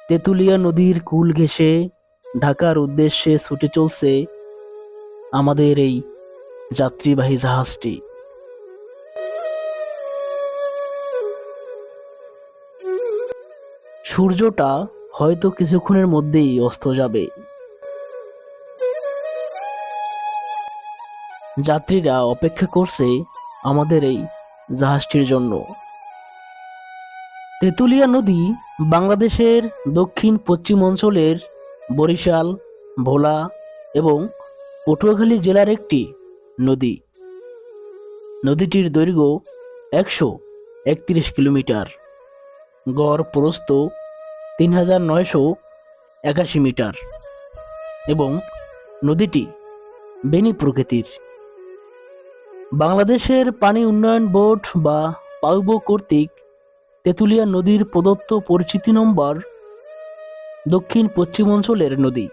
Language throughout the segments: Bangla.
তেঁতুলিয়া নদীর কূল ঘেঁষে ঢাকার উদ্দেশ্যে ছুটে চলছে আমাদের এই যাত্রীবাহী জাহাজটি। সূর্যটা হয়তো কিছুক্ষণের মধ্যেই অস্ত যাবে। যাত্রীরা অপেক্ষা করছে আমাদের এই জাহাজটির জন্য। তেঁতুলিয়া নদী বাংলাদেশের দক্ষিণ পশ্চিম অঞ্চলের বরিশাল, ভোলা এবং পটুয়াখালী জেলার একটি নদী। নদীটির দৈর্ঘ্য 131 কিলোমিটার, গড় প্রস্থ 3981 মিটার এবং নদীটি বেনি প্রকৃতির। বাংলাদেশের পানি উন্নয়ন বোর্ড বা পাউবো কর্তৃক তেঁতুলিয়া নদীর প্রদত্ত পরিচিতি নম্বর দক্ষিণ পশ্চিম অঞ্চলের নদী।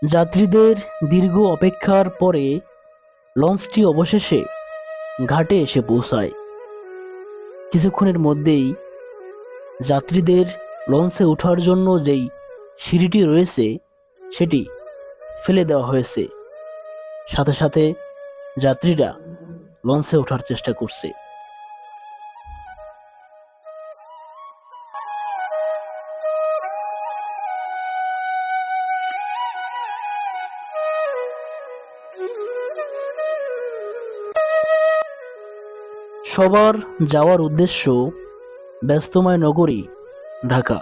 যাত্রীদের দীর্ঘ অপেক্ষার পরে লঞ্চটি অবশেষে ঘাটে এসে পৌঁছায়। কিছুক্ষণের মধ্যেই যাত্রীদের লঞ্চে ওঠার জন্য যেই সিঁড়িটি রয়েছে সেটি ফেলে দেওয়া হয়েছে। সাথে সাথে যাত্রীরা লঞ্চে ওঠার চেষ্টা করছে। সবার যাওয়ার উদ্দেশ্য ব্যস্তময় নগরী ঢাকা।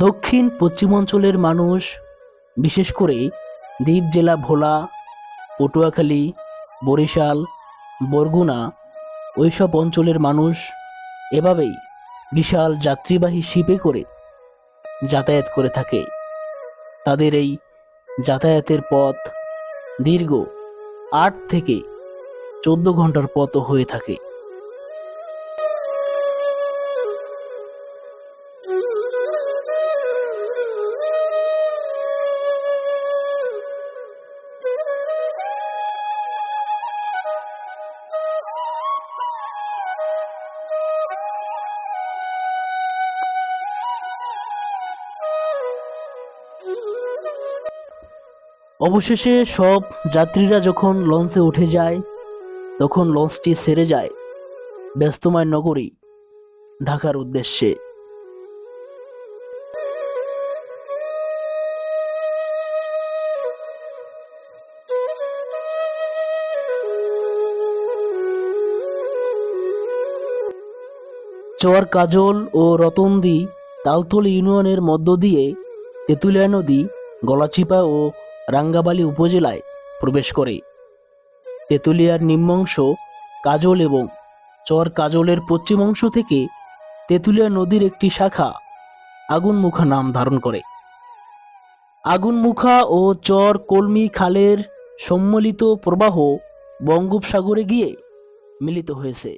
দক্ষিণ পশ্চিমাঞ্চলের মানুষ, বিশেষ করে দ্বীপ জেলা ভোলা, পটুয়াখালী, বরিশাল, বরগুনা ওইসব অঞ্চলের মানুষ এভাবেই বিশাল যাত্রীবাহী শিপে করে যাতায়াত করে থাকে। তাদের এই যাতায়াতের পথ দীর্ঘ 8 থেকে 14 ঘন্টার পথ হয়ে থাকে। অবশেষে সব যাত্রীরা যখন লঞ্চে উঠে যায় তখন লঞ্চটি ছেড়ে যায় ব্যস্তময় নগরী ঢাকার উদ্দেশ্যে। চর কাজল ও রতনদী তালতলী ইউনিয়নের মধ্য দিয়ে তেঁতুলিয়া নদী গলাচিপা ও রাঙ্গাবালী উপজেলায় প্রবেশ করে। তেঁতুলিয়ার নিম্নাংশ কাজল এবং চর কাজলের পশ্চিম অংশ থেকে তেঁতুলিয়া নদীর একটি শাখা আগুনমুখা নাম ধারণ করে। আগুনমুখা ও চর কলমি খালের সম্মিলিত প্রবাহ বঙ্গোপসাগরে গিয়ে মিলিত হয়েছে।